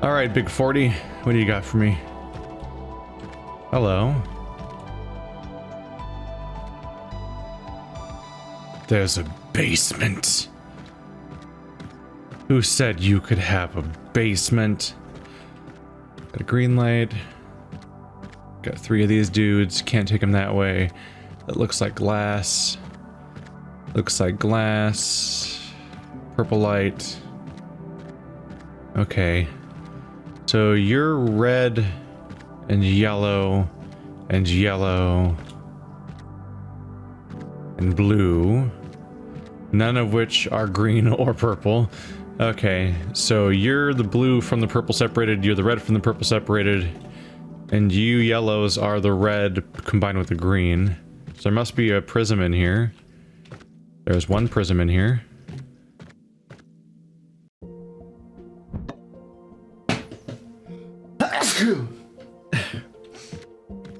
All right, Big 40, what do you got for me? Hello. There's a basement. Who said you could have a basement? Got a green light. Got 3 of these dudes. Can't take them that way. That looks like glass. Looks like glass. Purple light. Okay. So you're red and yellow and yellow and blue. None of which are green or purple. Okay, so you're the blue from the purple separated, you're the red from the purple separated, and you yellows are the red combined with the green. So there must be a prism in here. There's one prism in here.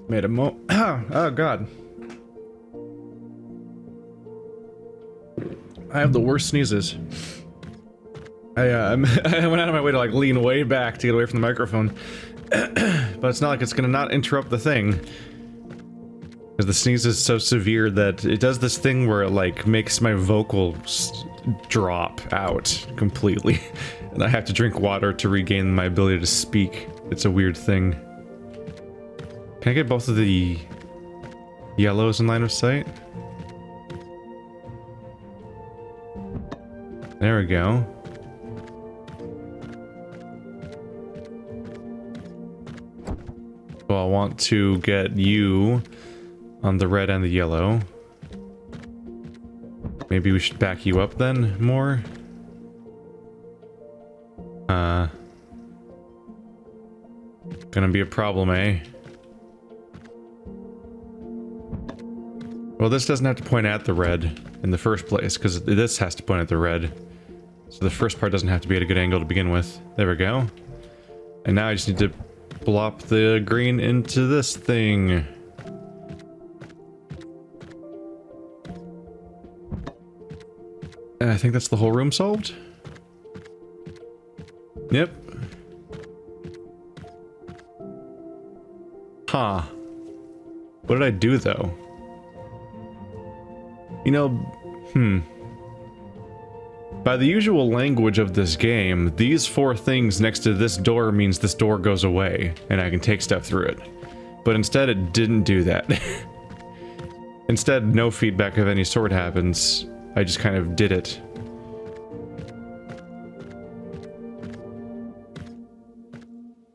Made a oh god. I have the worst sneezes. I went out of my way to like lean way back to get away from the microphone. But it's not like it's gonna not interrupt the thing. Because the sneeze is so severe that it does this thing where it like makes my vocals drop out completely. And I have to drink water to regain my ability to speak. It's a weird thing. Can I get both of the yellows in line of sight? There we go. So I want to get you on the red and the yellow. Maybe we should back you up then more. Gonna be a problem, eh? Well, this doesn't have to point at the red in the first place, because this has to point at the red. So the first part doesn't have to be at a good angle to begin with. There we go. And now I just need to plop the green into this thing. And I think that's the whole room solved? Yep. Huh. What did I do, though? You know, by the usual language of this game, these 4 things next to this door means this door goes away, and I can take stuff through it. But instead it didn't do that. Instead, no feedback of any sort happens. I just kind of did it.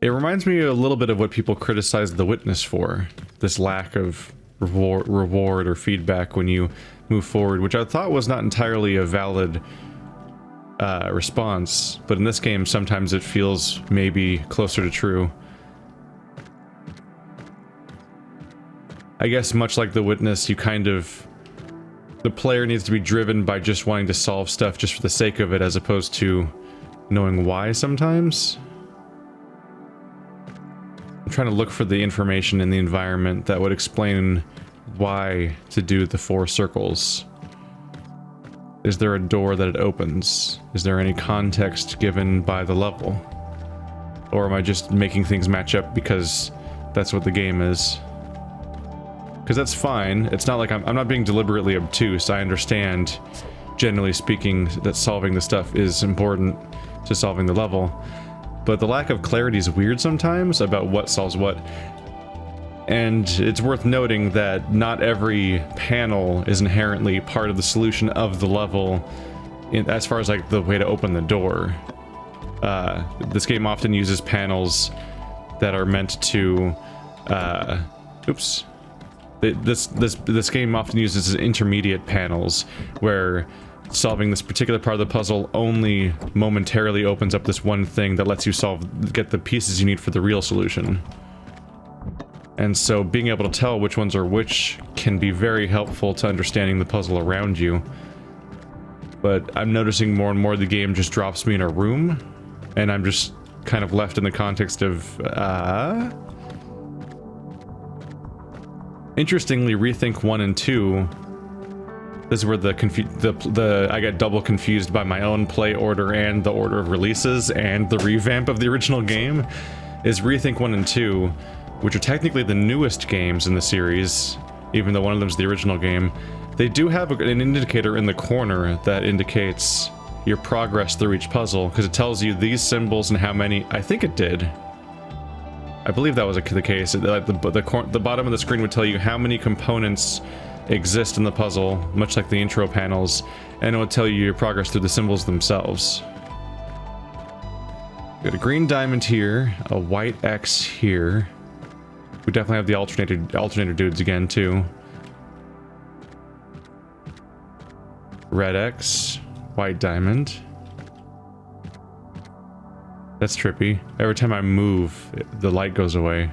It reminds me a little bit of what people criticize The Witness for. This lack of reward or feedback when you move forward, which I thought was not entirely a valid response, but in this game sometimes it feels maybe closer to true. I guess much like The Witness, you kind of... the player needs to be driven by just wanting to solve stuff just for the sake of it, as opposed to knowing why sometimes. I'm trying to look for the information in the environment that would explain why to do the 4 circles. Is there a door that it opens? Is there any context given by the level? Or am I just making things match up because that's what the game is? Because that's fine. It's not like I'm not being deliberately obtuse. I understand, generally speaking, that solving the stuff is important to solving the level. But the lack of clarity is weird sometimes about what solves what. And it's worth noting that not every panel is inherently part of the solution of the level as far as like the way to open the door. This game often uses panels that are meant to oops. This game often uses intermediate panels where solving this particular part of the puzzle only momentarily opens up this one thing that lets you get the pieces you need for the real solution. And so being able to tell which ones are which can be very helpful to understanding the puzzle around you. But I'm noticing more and more the game just drops me in a room, and I'm just kind of left in the context of, Interestingly, ReThink 1 and 2 This is where I get double confused by my own play order and the order of releases and the revamp of the original game, is ReThink 1 and 2, which are technically the newest games in the series, even though one of them is the original game. They do have an indicator in the corner that indicates your progress through each puzzle, because it tells you these symbols and how many. I think it did. I believe that was the case. The bottom of the screen would tell you how many components exist in the puzzle, much like the intro panels, and it would tell you your progress through the symbols themselves. Got a green diamond here, a white X here. We definitely have the alternator dudes again too. Red X, white diamond. That's trippy. Every time I move, the light goes away.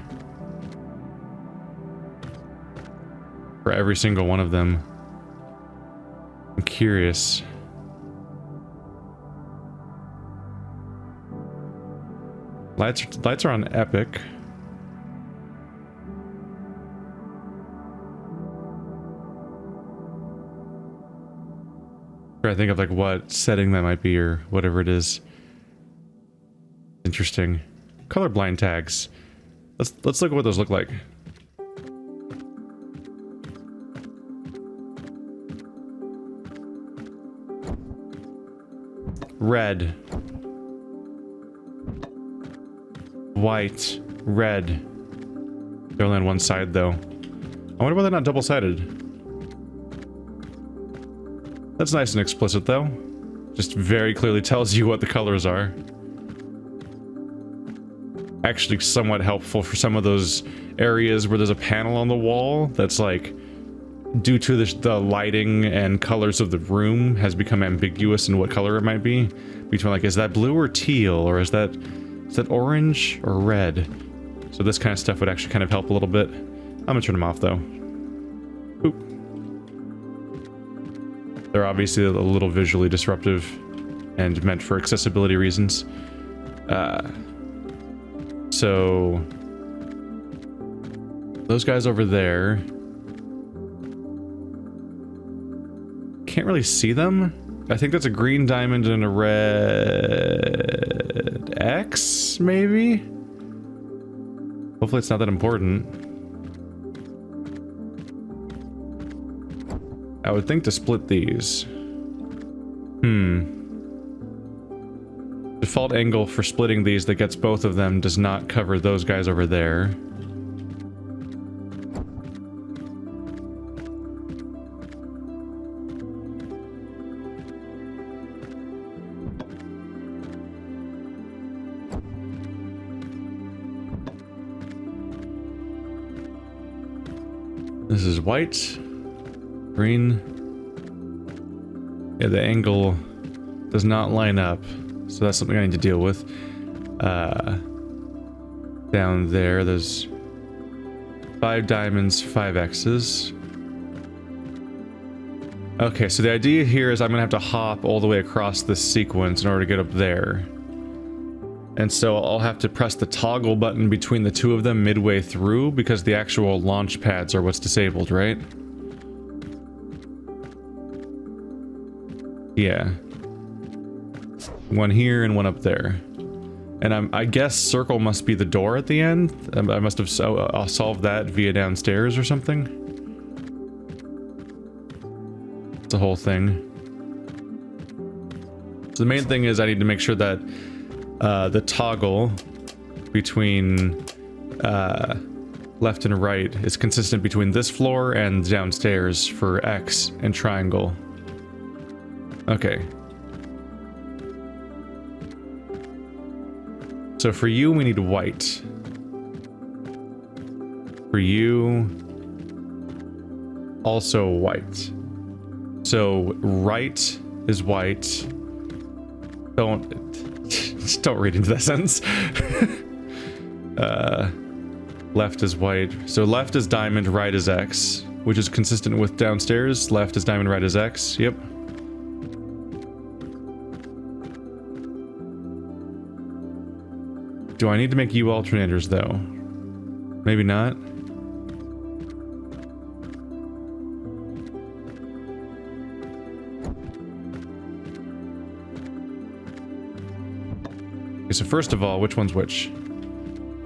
For every single one of them. I'm curious. Lights are on epic. I think of like what setting that might be or whatever it is. Interesting. Colorblind tags. Let's look at what those look like. Red. White. Red. They're only on one side though. I wonder why they're not double-sided. That's nice and explicit though. Just very clearly tells you what the colors are. Actually somewhat helpful for some of those areas where there's a panel on the wall that's like, due to the lighting and colors of the room, has become ambiguous in what color it might be. Between like, is that blue or teal, or is that orange or red? So this kind of stuff would actually kind of help a little bit. I'm gonna turn them off though. Oop. They're obviously a little visually disruptive and meant for accessibility reasons. So those guys over there, can't really see them. I think that's a green diamond and a red X, maybe? Hopefully it's not that important. I would think to split these. Default angle for splitting these that gets both of them does not cover those guys over there. This is white, green. Yeah, the angle does not line up, so that's something I need to deal with. Down there, there's 5 diamonds, 5 X's. Okay, so the idea here is I'm gonna have to hop all the way across this sequence in order to get up there. And so I'll have to press the toggle button between the two of them midway through, because the actual launch pads are what's disabled, right? Yeah. One here and one up there. And I guess circle must be the door at the end. I must have solved that via downstairs or something. It's the whole thing. So the main thing is I need to make sure that the toggle between left and right is consistent between this floor and downstairs for X and triangle. Okay. So for you, we need white. For you, also white. So right is white. Just don't read into that sentence. Left is white. So left is diamond, right is X, which is consistent with downstairs. Left is diamond, right is X. Yep. Do I need to make U alternators though? Maybe not. so first of all, which one's which?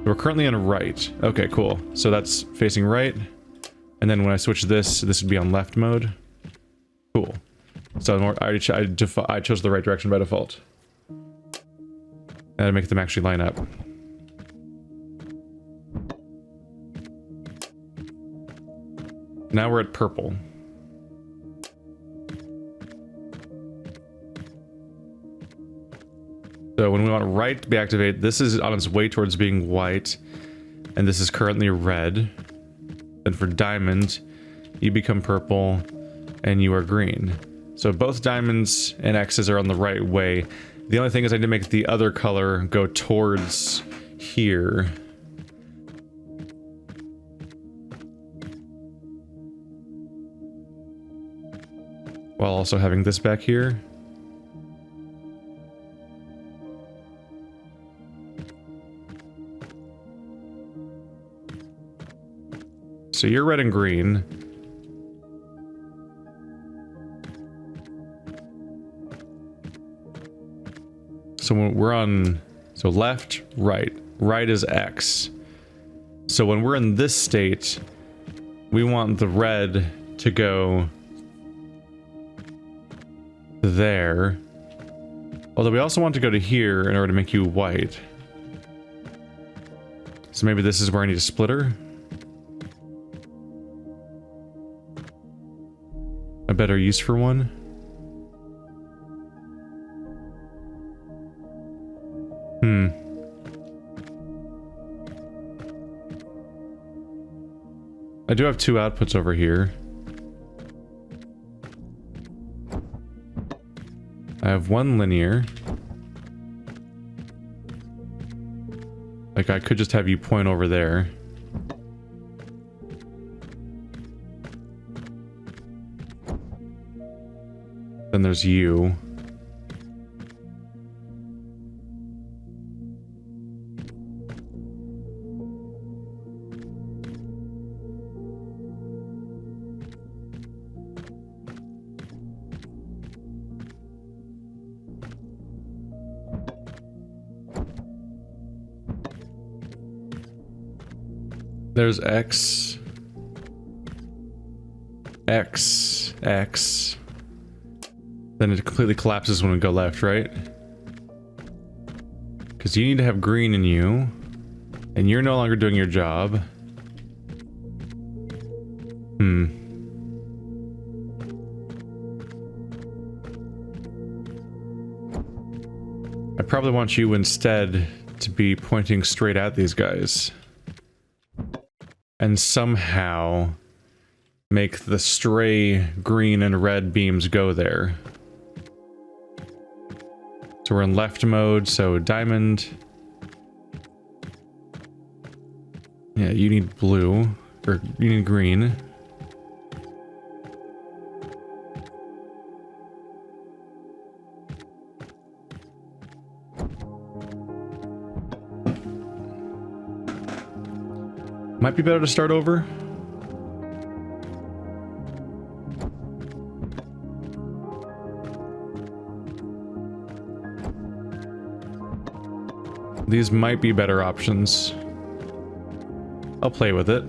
We're currently on right. Okay, cool. So that's facing right. And then when I switch this, this would be on left mode. Cool. So I chose the right direction by default. And make them actually line up. Now we're at purple. So when we want right to be activated, this is on its way towards being white, and this is currently red. And for diamond, you become purple, and you are green. So both diamonds and X's are on the right way. The only thing is I need to make the other color go towards here. While also having this back here. So you're red and green. So when we're on, so left, right. Right is X. So when we're in this state, we want the red to go there. Although we also want to go to here in order to make you white. So maybe this is where I need a splitter. A better use for one. I do have two outputs over here. I have one linear. Like I could just have you point over there. Then there's you. There's X. X. X. Then it completely collapses when we go left, right? Because you need to have green in you. And you're no longer doing your job. I probably want you instead to be pointing straight at these guys. And somehow make the stray green and red beams go there. So we're in left mode, so diamond. Yeah, you need blue, or you need green. Might be better to start over. These might be better options. I'll play with it.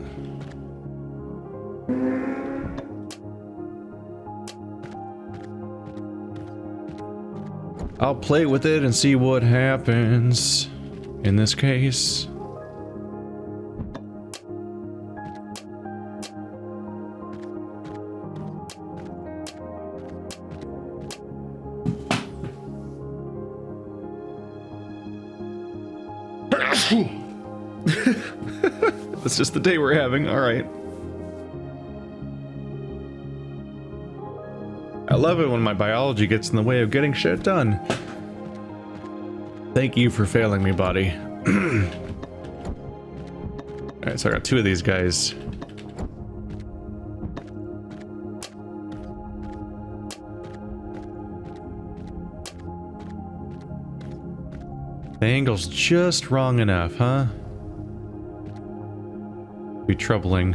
I'll play with it and see what happens in this case. That's just the day we're having, alright. I love it when my biology gets in the way of getting shit done. Thank you for failing me, body. Alright, so I got two of these guys. The angle's just wrong enough, huh? Be troubling.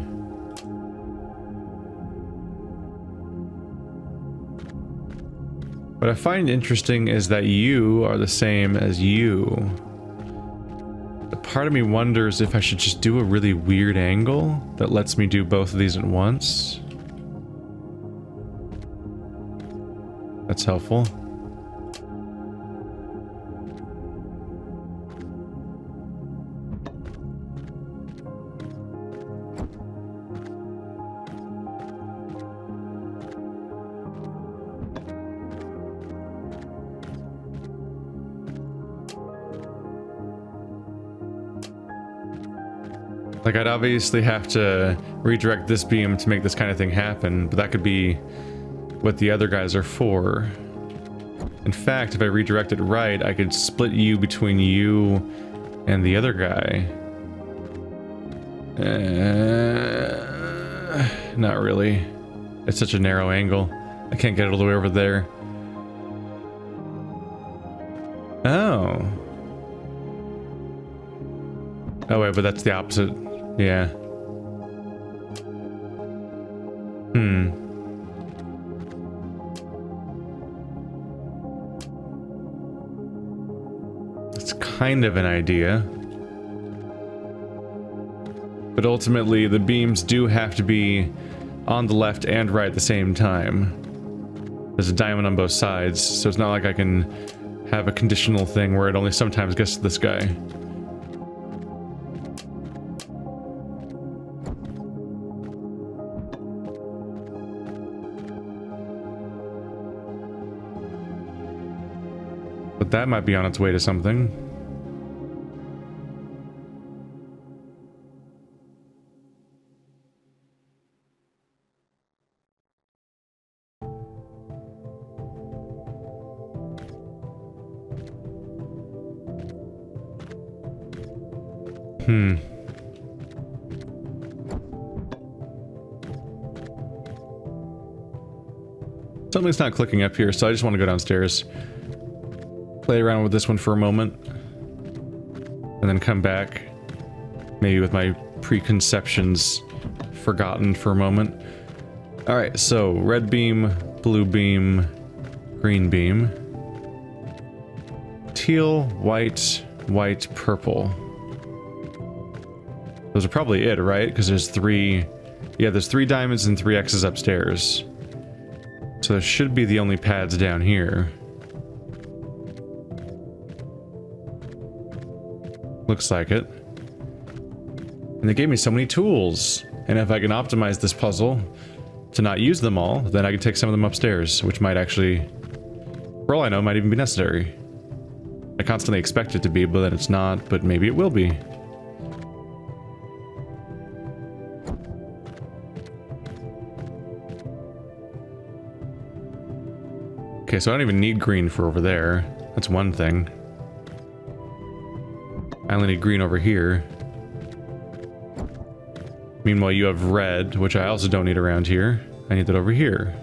What I find interesting is that you are the same as you. Part of me wonders if I should just do a really weird angle that lets me do both of these at once. That's helpful. Like, I'd obviously have to redirect this beam to make this kind of thing happen, but that could be what the other guys are for. In fact, if I redirect it right, I could split you between you and the other guy. Not really. It's such a narrow angle. I can't get it all the way over there. Oh. Oh wait, but that's the opposite. Yeah. It's kind of an idea. But ultimately, the beams do have to be on the left and right at the same time. There's a diamond on both sides, so it's not like I can have a conditional thing where it only sometimes gets to this guy. But that might be on its way to something. Something's not clicking up here, so I just want to go downstairs. Play around with this one for a moment. And then come back. Maybe with my preconceptions forgotten for a moment. Alright, so red beam, blue beam, green beam. Teal, white, white, purple. Those are probably it, right? Because there's three... Yeah, there's 3 diamonds and 3 X's upstairs. So those should be the only pads down here. Looks like it. And they gave me so many tools. And if I can optimize this puzzle to not use them all, then I can take some of them upstairs, which might actually, for all I know, might even be necessary. I constantly expect it to be, but then it's not, but maybe it will be. Okay, so I don't even need green for over there. That's one thing. I only need green over here. Meanwhile, you have red, which I also don't need around here. I need that over here.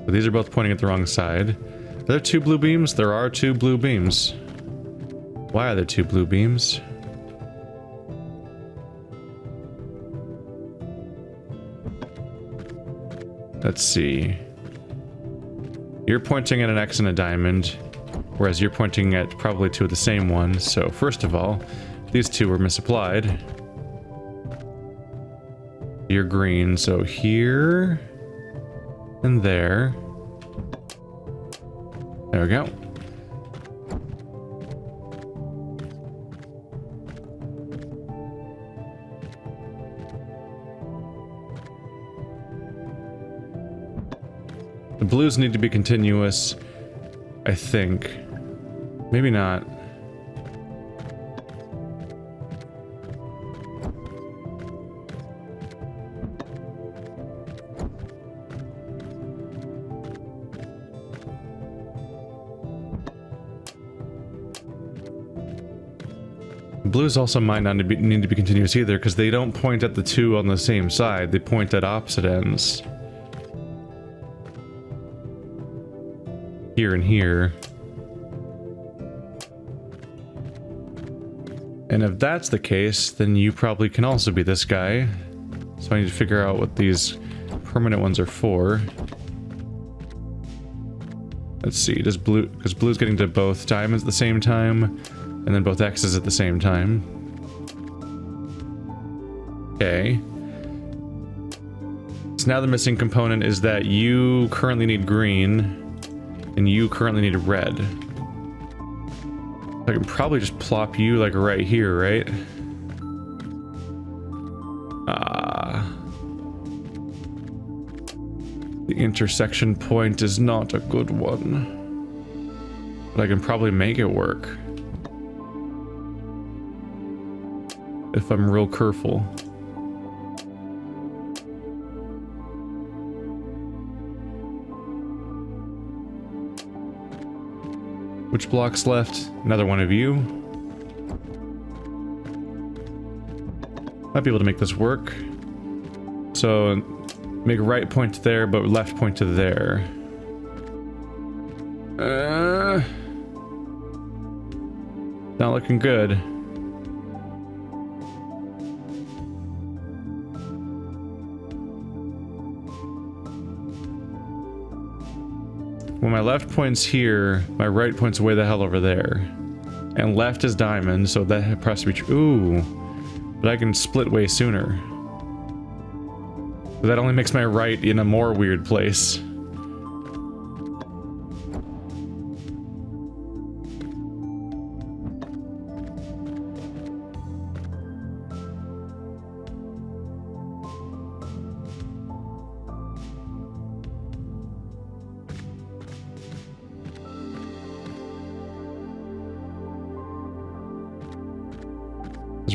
But these are both pointing at the wrong side. Are there 2 blue beams? There are 2 blue beams. Why are there 2 blue beams? Let's see. You're pointing at an X and a diamond, whereas you're pointing at probably 2 of the same ones. So first of all, these 2 were misapplied. You're green, so here and there. There we go. The blues need to be continuous, I think. Maybe not. Blues also might not need to be continuous either, because they don't point at the 2 on the same side. They point at opposite ends. Here and here. And if that's the case, then you probably can also be this guy. So I need to figure out what these permanent ones are for. Let's see, does blue, because blue's getting to both diamonds at the same time, and then both X's at the same time. Okay. So now the missing component is that you currently need green, and you currently need red. I can probably just plop you like right here, right? The intersection point is not a good one. But I can probably make it work. If I'm real careful. Which block's left? Another one of you. Might be able to make this work. So, make right point to there, but left point to there. Not looking good. When my left point's here, my right point's way the hell over there. And left is diamond, so that has to be true. Ooh. But I can split way sooner. But that only makes my right in a more weird place.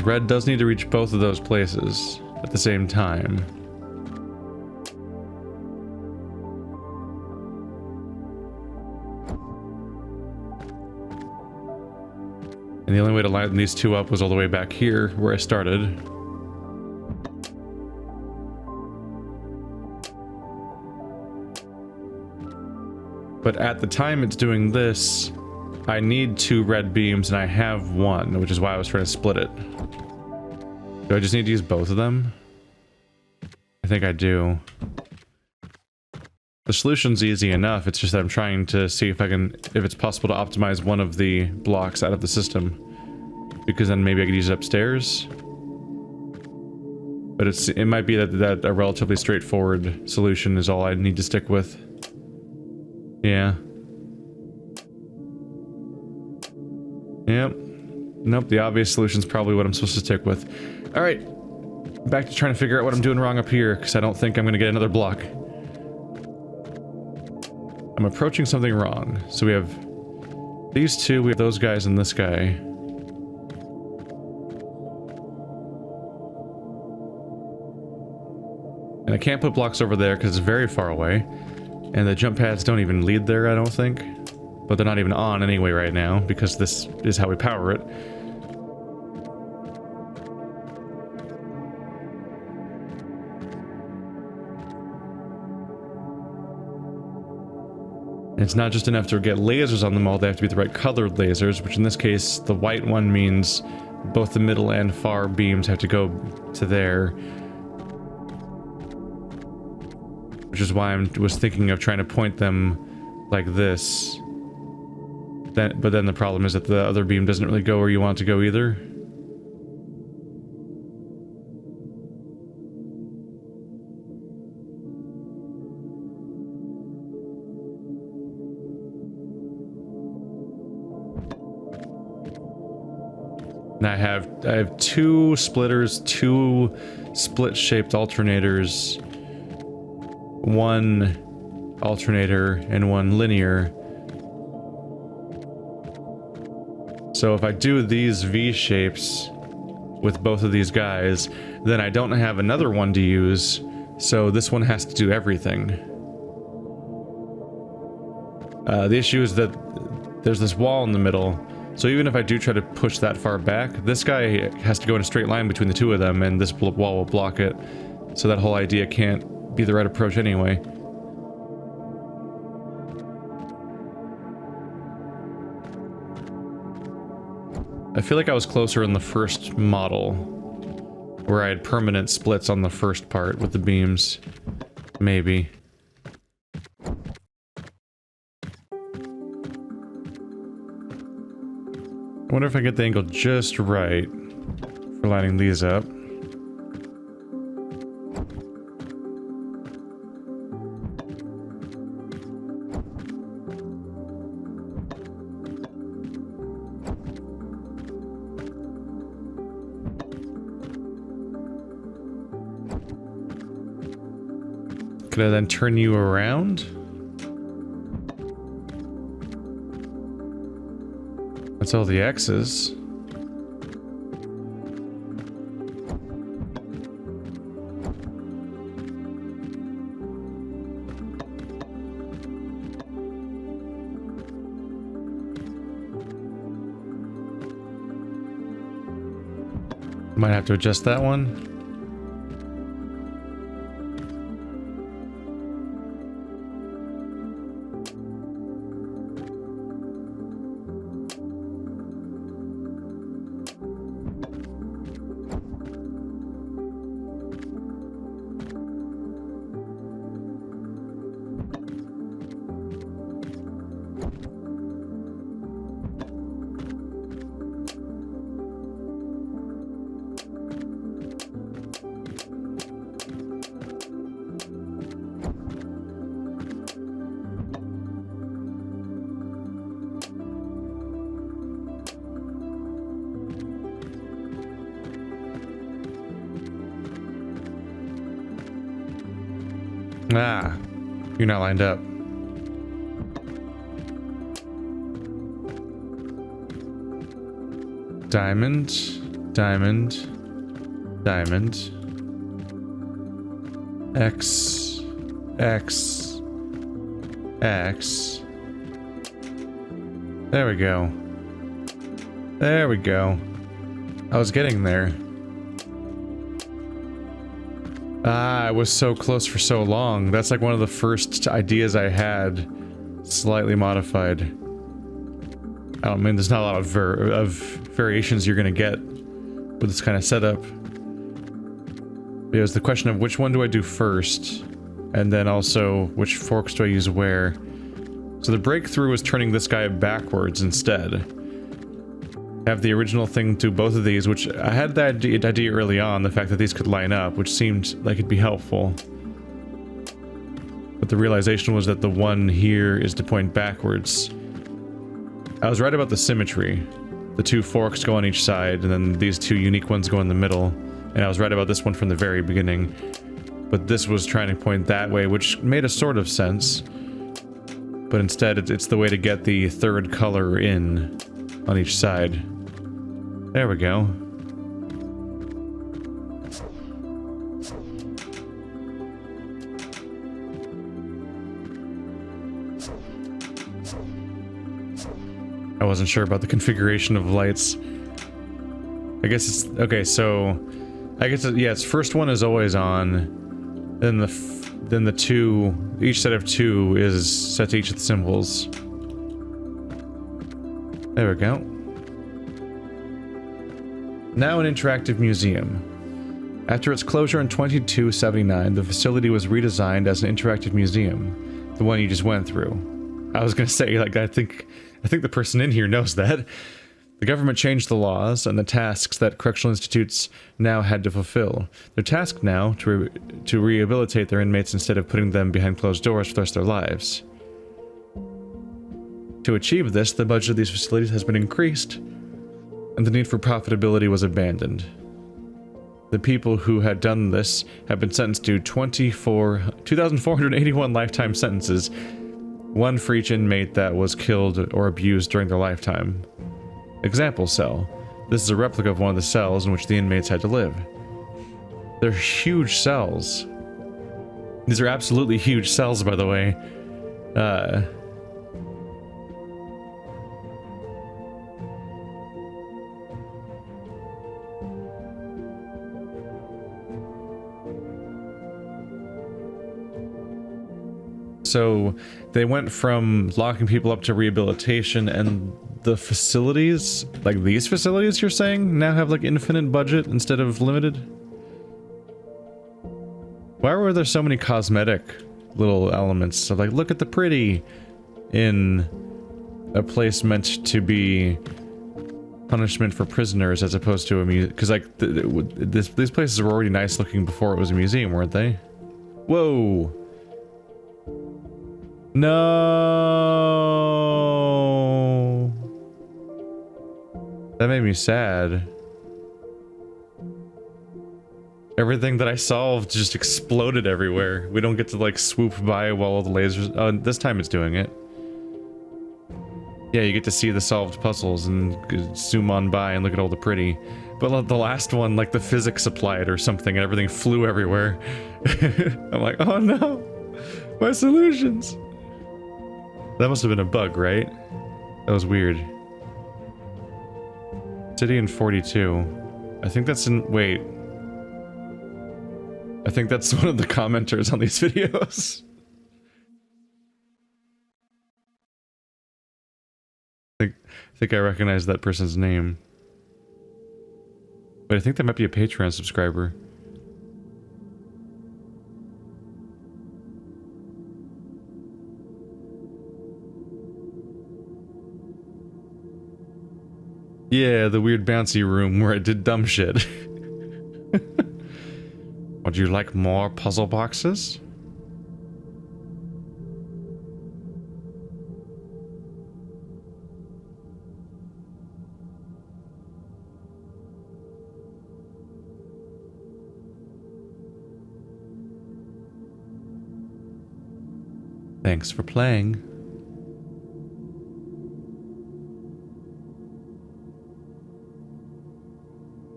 Red does need to reach both of those places at the same time. And the only way to line these two up was all the way back here where I started. But at the time it's doing this, I need 2 red beams and I have 1, which is why I was trying to split it. Do I just need to use both of them? I think I do. The solution's easy enough, it's just that I'm trying to see if it's possible to optimize one of the blocks out of the system. Because then maybe I could use it upstairs. But it might be that a relatively straightforward solution is all I need to stick with. Yeah. Yep. Nope, the obvious solution's probably what I'm supposed to stick with. Alright. Back to trying to figure out what I'm doing wrong up here, because I don't think I'm going to get another block. I'm approaching something wrong. So we have these two, we have those guys and this guy. And I can't put blocks over there because it's very far away. And the jump pads don't even lead there, I don't think. But they're not even on anyway right now, because this is how we power it. It's not just enough to get lasers on them all, they have to be the right colored lasers, which in this case, the white one means both the middle and far beams have to go to there. Which is why I was thinking of trying to point them like this. But then the problem is that the other beam doesn't really go where you want it to go either. And I have 2 splitters, 2 split-shaped alternators, 1 alternator, and 1 linear. So if I do these V shapes with both of these guys, then I don't have another one to use, so this one has to do everything. The issue is that there's this wall in the middle, so even if I do try to push that far back, this guy has to go in a straight line between the two of them, and this wall will block it. So that whole idea can't be the right approach anyway. I feel like I was closer in the first model, where I had permanent splits on the first part with the beams. Maybe. wonder if I get the angle just right for lining these up. Could I then turn you around? That's all the X's. Might have to adjust that one. Ah, you're not lined up. Diamond, diamond, diamond. X, X, X. There we go. There we go. I was getting there. Ah, I was so close for so long. That's like one of the first ideas I had, slightly modified. I don't mean there's not a lot of variations you're gonna get with this kind of setup. It was the question of which one do I do first, and then also which forks do I use where. So the breakthrough was turning this guy backwards instead. Have the original thing do both of these, which I had that idea early on, the fact that these could line up, which seemed like it'd be helpful. But the realization was that the one here is to point backwards. I was right about the symmetry. The two forks go on each side, and then these two unique ones go in the middle. And I was right about this one from the very beginning. But this was trying to point that way, which made a sort of sense. But instead, it's the way to get the third color in on each side. There we go. I wasn't sure about the configuration of lights. I guess it's... okay, so... I guess, yeah, its first one is always on. Then the two... each set of two is set to each of the symbols. There we go. Now an interactive museum. After its closure in 2279, the facility was redesigned as an interactive museum. The one you just went through. I was gonna say, like, I think the person in here knows that. The government changed the laws and the tasks that correctional institutes now had to fulfill. They're tasked now to rehabilitate their inmates instead of putting them behind closed doors for the rest of their lives. To achieve this, the budget of these facilities has been increased, and the need for profitability was abandoned. The people who had done this have been sentenced to 2,481 lifetime sentences, one for each inmate that was killed or abused during their lifetime. Example cell. This is a replica of one of the cells in which the inmates had to live. They're huge cells. These are absolutely huge cells, by the way. So they went from locking people up to rehabilitation, and the facilities, like these facilities you're saying, now have like infinite budget instead of limited? Why were there so many cosmetic little elements? So like, look at the pretty in a place meant to be punishment for prisoners as opposed to a museum. Because, like, these places were already nice looking before it was a museum, weren't they? Whoa! No! That made me sad. Everything that I solved just exploded everywhere. We don't get to, like, swoop by while all the lasers... Oh, this time it's doing it. Yeah, you get to see the solved puzzles and zoom on by and look at all the pretty. But the last one, like, the physics applied or something and everything flew everywhere. I'm like, oh no! My solutions! That must have been a bug, right? That was weird. City in 42. I think that's in... Wait. I think that's one of the commenters on these videos. I think I recognize that person's name. But I think that might be a Patreon subscriber. Yeah, the weird bouncy room where I did dumb shit. Would you like more puzzle boxes? Thanks for playing.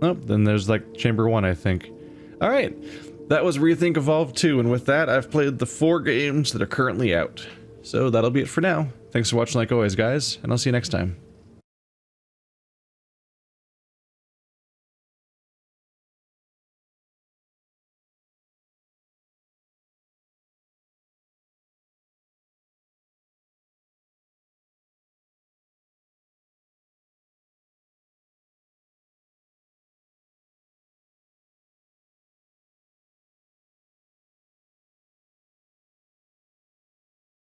Oh, then there's like chamber 1, I think. Alright, that was ReThink Evolved 2, and with that, I've played the 4 games that are currently out. So that'll be it for now. Thanks for watching like always, guys, and I'll see you next time.